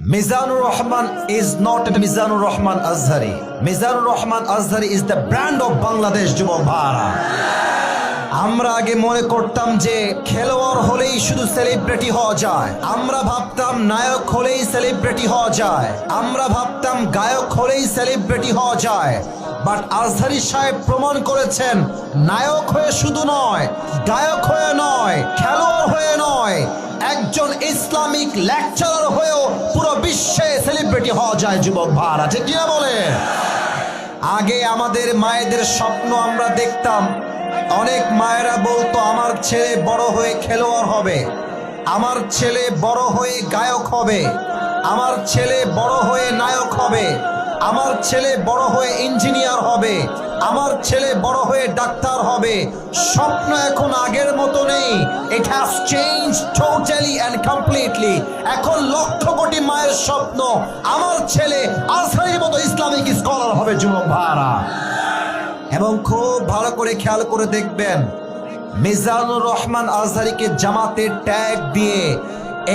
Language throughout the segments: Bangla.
Mizanur Rahman is not Mizanur Rahman Azhari. Mizanur Rahman Azhari is the brand of Bangladesh যুবক ভাইরা। আমরা আগে মনে করতাম যে খেলোয়াড় হলেই শুধু সেলিব্রিটি হওয়া যায়, আমরা ভাবতাম নায়ক হলেই সেলিব্রিটি হওয়া যায়, আমরা ভাবতাম গায়ক হলেই সেলিব্রিটি হওয়া যায়। বাট আজহারি সাহেব প্রমাণ করেছেন নায়ক হয়ে শুধু নয়, গায়ক হয়ে নয়, খেলোয়াড় হয়ে নয়, একজন ইসলামিক লেকচারার হয়েও পুরো বিশ্বে সেলিব্রিটি হওয়া যায় যুবক ভাইরা, ঠিক কিনা বলে? আগে আমাদের মায়েদের স্বপ্ন আমরা দেখতাম, অনেক মায়েরা বলতো আমার ছেলে বড় হয়ে খেলোয়াড় হবে, আমার ছেলে বড় হয়ে গায়ক হবে, আমার ছেলে বড় হয়ে নায়ক হবে, আমার ছেলে বড় হয়ে ইঞ্জিনিয়ার হবে, আমার ছেলে বড় হয়ে ডাক্তার হবে। স্বপ্ন এখন আগের মতো নেই। It has changed totally and completely. এখন লক্ষ কোটি মায়ের স্বপ্ন আমার ছেলে আজহারির মতো ইসলামিক স্কলার হবে যুবক ভাইরা। এবং খুব ভালো করে খেয়াল করে দেখবেন, মিজানুর রহমান আজহারিকে জামাতের ট্যাগ দিয়ে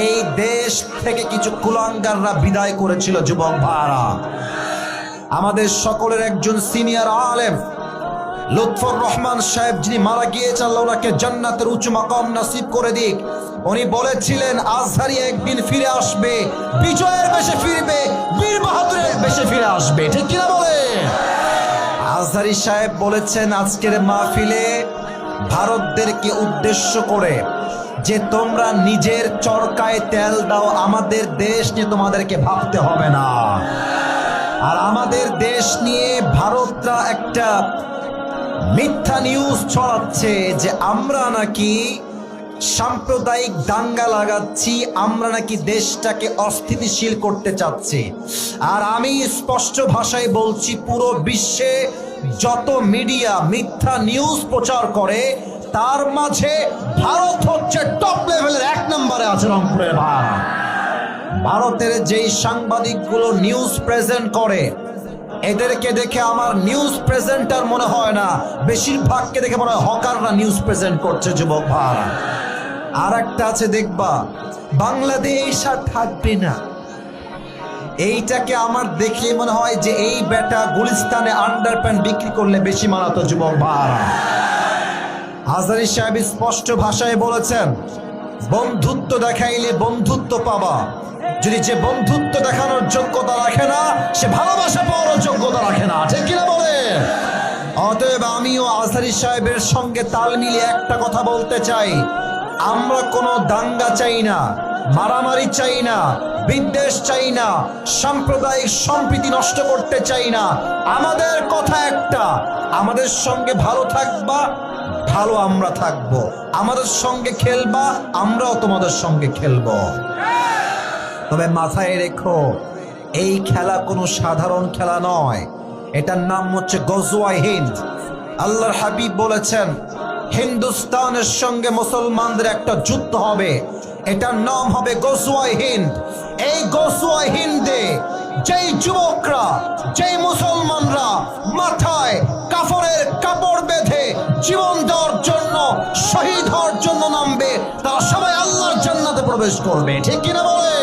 এই দেশ থেকে কিছু কুলাঙ্গাররা বিদায় করেছিল যুবক ভাইরা। আমাদের সকলের একজন সিনিয়র আলেম লুৎফর রহমান সাহেব, যিনি মারা গিয়েছেন, আল্লাহ ওনাকে জান্নাতের উঁচু মাকাম নসিব করে দিক, উনি বলেছিলেন আজহারি একদিন ফিরে আসবে, বিজয়ের বেশে ফিরবে, বীর বাহাদুরের বেশে ফিরে আসবে, ঠিক কিনা বলে? আজহারি সাহেব বলেছেন আজকের মাহফিলে ভারতদেরকে উদ্দেশ্য করে যে তোমরা নিজের চরকায় তেল দাও, আমাদের দেশ নিয়ে তোমাদেরকে ভাবতে হবে না। আর আমাদের দেশ নিয়ে ভারতরা একটা মিথ্যা নিউজ ছড়াচ্ছে যে আমরা নাকি সাম্প্রদায়িক দাঙ্গা লাগাচ্ছি, আমরা নাকি দেশটাকে অস্থিতিশীল করতে চাচ্ছি। আর আমি স্পষ্ট ভাষায় বলছি, পুরো বিশ্বে যত মিডিয়া মিথ্যা নিউজ প্রচার করে তার মাঝে ভারত হচ্ছে টপ লেভেলের, এক নম্বরে আছে রংপুরের ভাই। ভারতের যেই সাংবাদিকগুলো নিউজ প্রেজেন্ট করে এদেরকে দেখে আমার নিউজ প্রেজেন্টার মনে হয় না, বেশিরভাগকে দেখে মনে হয় হকাররা নিউজ প্রেজেন্ট করছে যুবক ভাই। আর একটা আছে দেখবা, বাংলাদেশ আর থাকবে না, এইটাকে আমার দেখে মনে হয় যে এই বেটা গুলিস্তানে আন্ডারপ্যান্ট বিক্রি করলে বেশি মানাতো যুবক ভাই। আজহারি সাহেব স্পষ্ট ভাষায় বলেছেন বন্ধুত্ব দেখাইলে বন্ধুত্ব পাবা, যদি যে বন্ধুত্ব দেখানোর যোগ্যতা রাখে না সে ভালোবাসা পাওয়ার যোগ্যতা রাখে না, ঠিক কিনা বলে? অতএব আমিও আজহারি সাহেবের সঙ্গে তাল মিলিয়ে একটা কথা বলতে চাই, আমরা কোনো দাঙ্গা চাই না, মারামারি চাই না, বিদ্বেষ চাই না, সাম্প্রদায়িক সম্প্রীতি নষ্ট করতে চাই না। আমাদের কথা একটা, আমাদের সঙ্গে ভালো থাকবা, ভালো আমরা থাকবো, আমাদের সঙ্গে খেলবা, আমরাও তোমাদের সঙ্গে খেলবো। তবে মাথায় রেখো, এই খেলা কোনো সাধারণ খেলা নয়, এটার নাম হচ্ছে গজওয়ায়ে হিন্দ। আল্লাহর হাবিব বলেছেন হিন্দুস্তানের সঙ্গে মুসলমানদের একটা যুদ্ধ হবে, এটার নাম হবে গজওয়ায়ে হিন্দ। এই গজওয়ায়ে হিন্দে যেই যুবকরা, যেই মুসলমানরা মাথায় কাফনের কাপড় বেঁধে জীবন দেওয়ার জন্য, শহীদ হওয়ার জন্য নামবে, তারা সবাই আল্লাহর জান্নাতে প্রবেশ করবে, ঠিক কিনা বলে?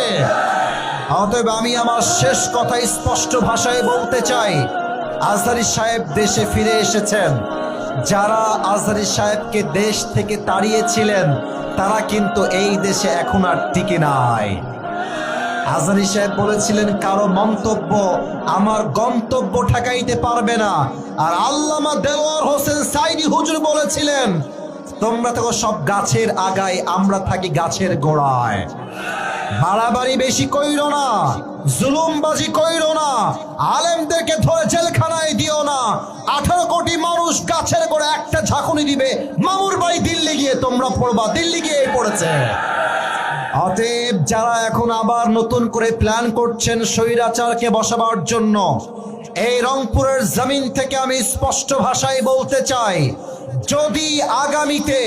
অতএব আমি আমার শেষ কথা স্পষ্ট ভাষায় বলতে চাই, আজহারি সাহেব দেশে ফিরে এসেছেন। যারা আজহারি সাহেবকে দেশ থেকে তাড়িয়েছিলেন তারা কিন্তু এই দেশে এখন আর টিকে নাই। আজহারি সাহেব বলেছিলেন কারো মন্তব্য আমার গন্তব্য ঠেকাইতে পারবে না। আর আল্লামা দেলোয়ার হোসেন সাইদি হুজুর বলেছিলেন তোমরা থাকো সব গাছের আগায়, আমরা থাকি গাছের গোড়ায়। বাড়াবাড়ি বেশি কইরো না, জুলুমবাজি কইরো না, আলেমদেরকে ধরে জেলখানায় দিও না। 18 কোটি মানুষ গাছের গোড়ায় একটা ঝাঁকুনি দিবে, মামুর বাড়ি দিল্লি গিয়ে তোমরা পড়বা, দিল্লি গিয়ে পড়েছে। অতএব যারা এখন আবার নতুন করে প্ল্যান করছেন স্বৈরাচারকে বসাবার জন্য, এই রংপুরের জমিন থেকে আমি স্পষ্ট ভাষায় বলতে চাই, যদি আগামীতে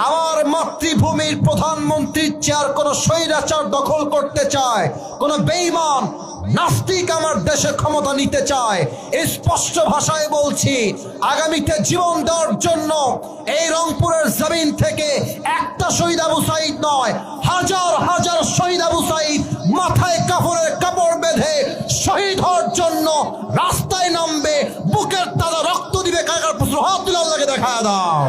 আমার মাতৃভূমির প্রধানমন্ত্রীর চেয়ার কোন স্বৈরাচার দখল করতে চায়, কোন বেঈমান নাস্তিক আমার দেশে ক্ষমতা নিতে চায়, স্পষ্ট ভাষায় বলছি, আগামীতে জীবন দেওয়ার জন্য এই রংপুরের জমিন থেকে একটা শহীদ আবু সাঈদ নয়, হাজার হাজার শহীদ আবু সাঈদ মাথায় কাপড়ের কাপড় বেঁধে শহীদ হওয়ার জন্য রাস্তায় নামবে, বুকের তাজা রক্ত দিবে। কাকার প্রশ্ন হাত তুলে আল্লাহকে দেখা দাও।